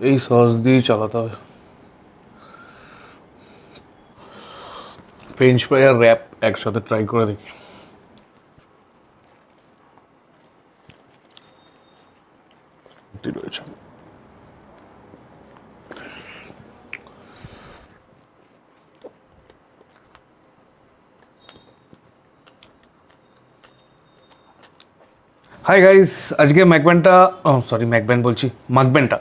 এই সস দিয়ে চালাতে হবে। ফ্রেঞ্চ ফ্রাই আর র্যাপ একসাথে ট্রাই করে দেখি। রয়েছে হাই গাইস, আজকে ম্যাকব্যানটা ম্যাকব্যান বলছি মাকব্যানটা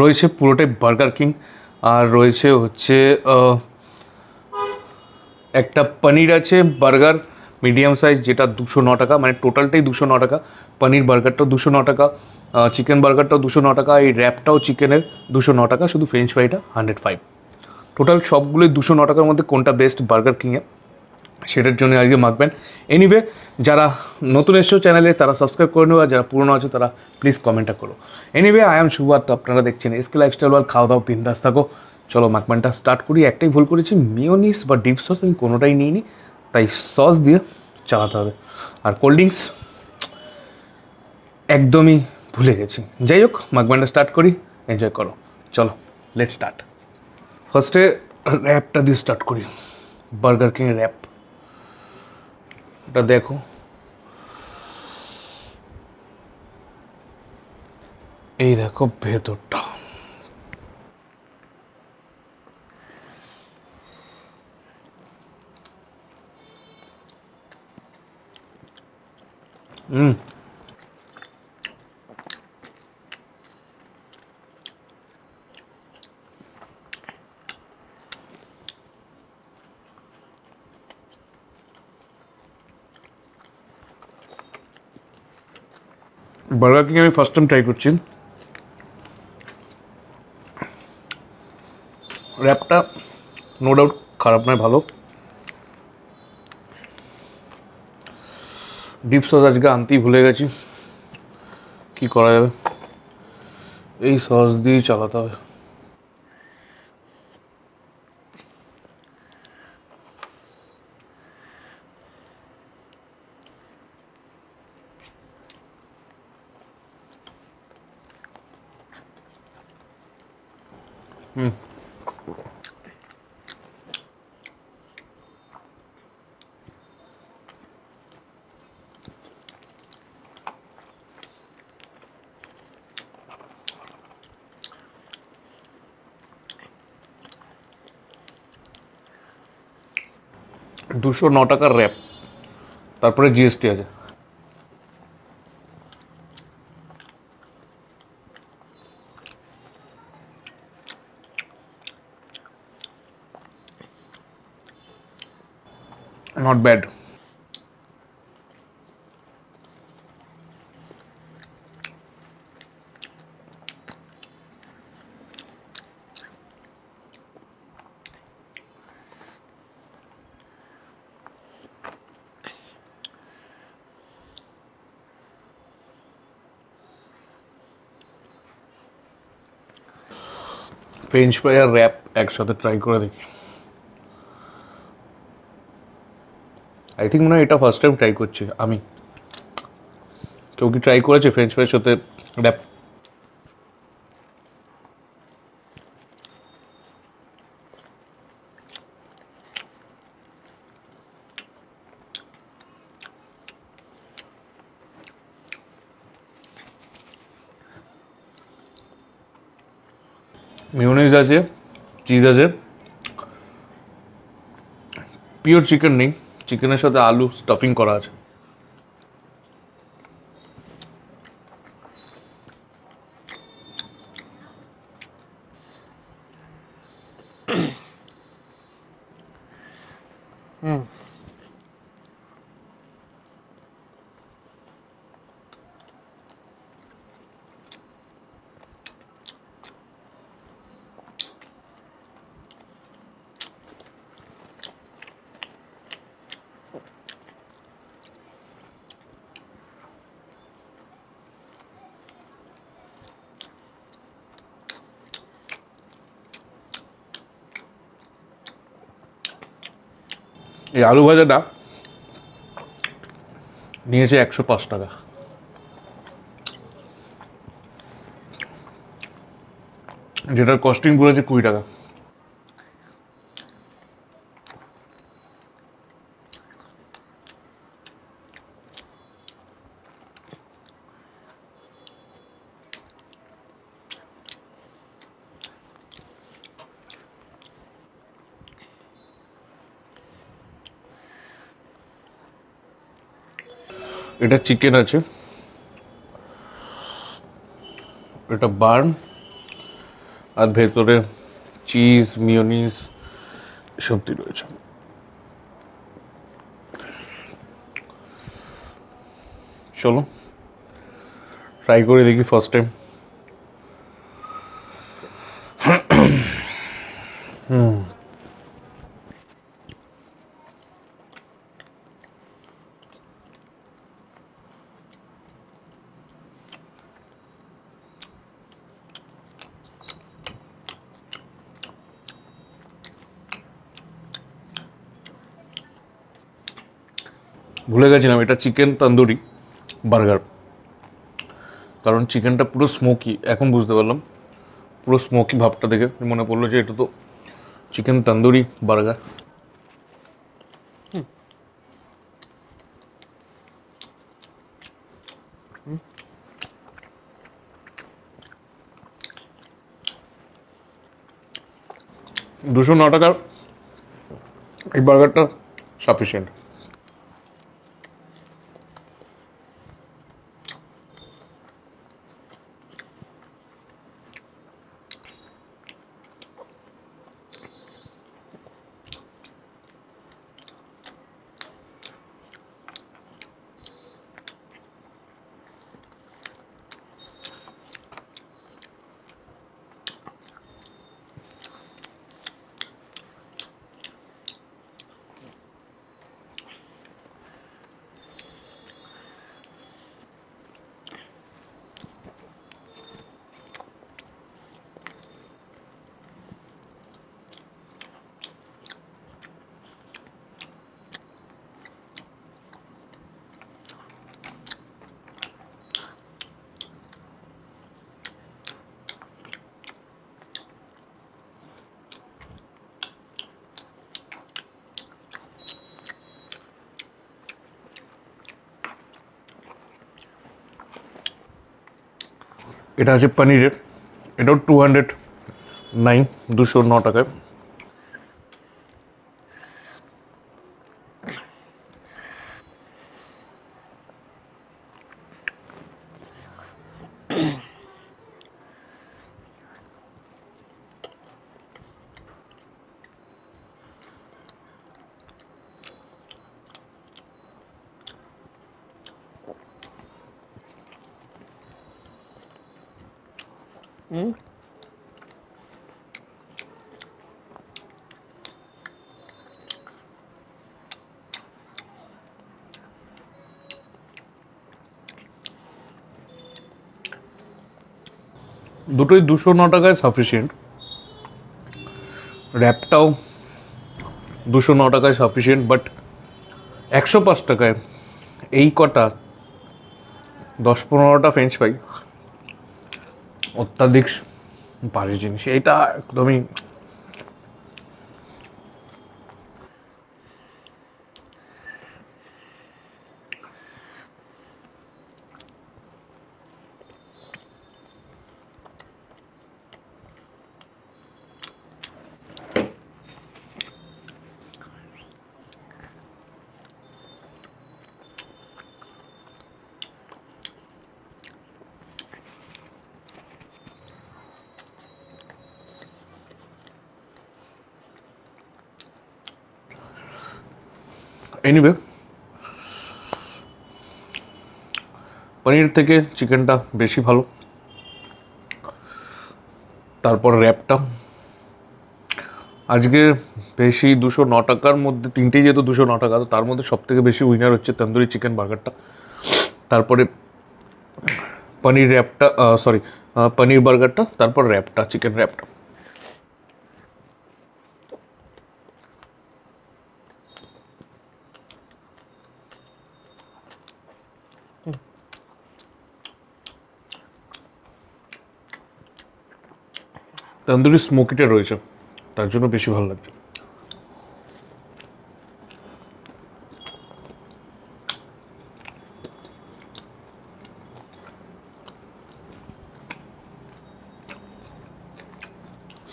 রয়েছে পুরোটাই বার্গার কিং। আর রয়েছে হচ্ছে একটা পনির আছে বার্গার মিডিয়াম সাইজ, যেটা 209 টাকা, মানে টোটালটাই 209 টাকা। পনির বার্গারটাও 209 টাকা, চিকেন বার্গারটাও 209 টাকা, এই র্যাপটাও চিকেনের 209 টাকা, শুধু ফ্রেঞ্চ ফ্রাইটা 105। টোটাল সবগুলোই 209 টাকার মধ্যে কোনটা বেস্ট বার্গার কিংয়ে, সেটার জন্য আজকে মাখবেন। এনিওয়ে, যারা নতুন এসছো চ্যানেলে তারা সাবস্ক্রাইব করে নেবো, আর যারা পুরনো আছে তারা প্লিজ কমেন্টটা করো। এনিওয়ে, আই এম শুভ্রাত, তো আপনারা দেখছেন এসকে লাইফস্টাইল ওয়ার্ল্ড। খাওয়া দাওয়া বিন্দাস থাকো। চলো মাখবানটা স্টার্ট করি। একটাই ভুল করেছি, মিওনিস বা ডিপ সস আমি কোনোটাই নিইনি, তাই সস দিয়ে চালাতে হবে। আর কোল্ড ড্রিঙ্কস একদমই ভুলে গেছি। যাই হোক, মাখবানটা স্টার্ট করি, এনজয় করো। চলো লেট স্টার্ট। ফার্স্টে র্যাপটা দিয়ে স্টার্ট করি, বার্গার কিং র্যাপ। এটা দেখো, এই দেখো ভেতরটা। বার্গার কিং আমি ফার্স্ট টাইম ট্রাই করছি। র্যাপটা নো ডাউট খারাপ নয়, ভালো। ডিপ সস আজকে আনতেই ভুলে গেছি, কি করা যাবে, এই সস দিয়েই চালাতে হবে। হুম, 209 টাকার র্যাপ, তারপরে জিএসটি আছে। Not bad. ফ্রেঞ্চ ফ্রাই আর র্যাপ একসাথে ট্রাই করে দেখি। আই থিঙ্ক মনে হয় এটা ফার্স্ট টাইম ট্রাই করছি আমি। কেউ কি ট্রাই করেছে ফ্রেঞ্চ ফ্রাইয়ের সাথে র্যাপ? মিউনিস আছে, চিজ আছে, পিওর চিকেন নেই, চিকেনের সাথে আলু স্টাফিং করা আছে। এই আলু ভাজাটা নিয়েছে 105 টাকা। যেটার কস্টিং বলেছে 20 টাকা। এটা চিকেন আছে, এটা বার্ন, আর ভেতরে চিজ মিওনিজ সব দিয়ে রয়েছে। চলো ট্রাই করে দেখি ফার্স্ট টাইম। ভুলে গেছিলাম এটা চিকেন তন্দুরি বার্গার, কারণ চিকেনটা পুরো স্মোকি, এখন বুঝতে পারলাম পুরো স্মোকি ভাবটা দেখে মনে পড়লো যে এটা তো চিকেন তন্দুরি বার্গার। $209 এই বার্গারটা সাফিসিয়েন্ট। এটা আছে পনিরের, এটাও 209, 209 টাকায়। দুটোই 209 টাকায় সাফিসিয়েন্ট, র্যাপটাও 209 টাকায় সাফিসিয়েন্ট, বাট 105 টাকায় এই কটা 10-15টা ফ্রেঞ্চ ফ্রাই অত্যাধিক ভারী জিনিস, এটা একদমই। এনিওয়ে, পনির থেকে চিকেনটা বেশি ভালো। তারপর র্যাপটা আজকে বেশি 209 টাকার মধ্যে তিনটেই যেহেতু 209 টাকা, তো তার মধ্যে সব থেকে বেশি উইনার হচ্ছে তন্দুরি চিকেন বার্গারটা। তারপরে পনির র্যাপটা, সরি পনির বার্গারটা, তারপর র্যাপটা, চিকেন র্যাপটা। তন্দুরি স্মোকিটা রয়েছে, তার জন্য বেশি ভালো লাগছে।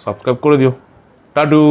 সাবস্ক্রাইব করে দিও। টাটু।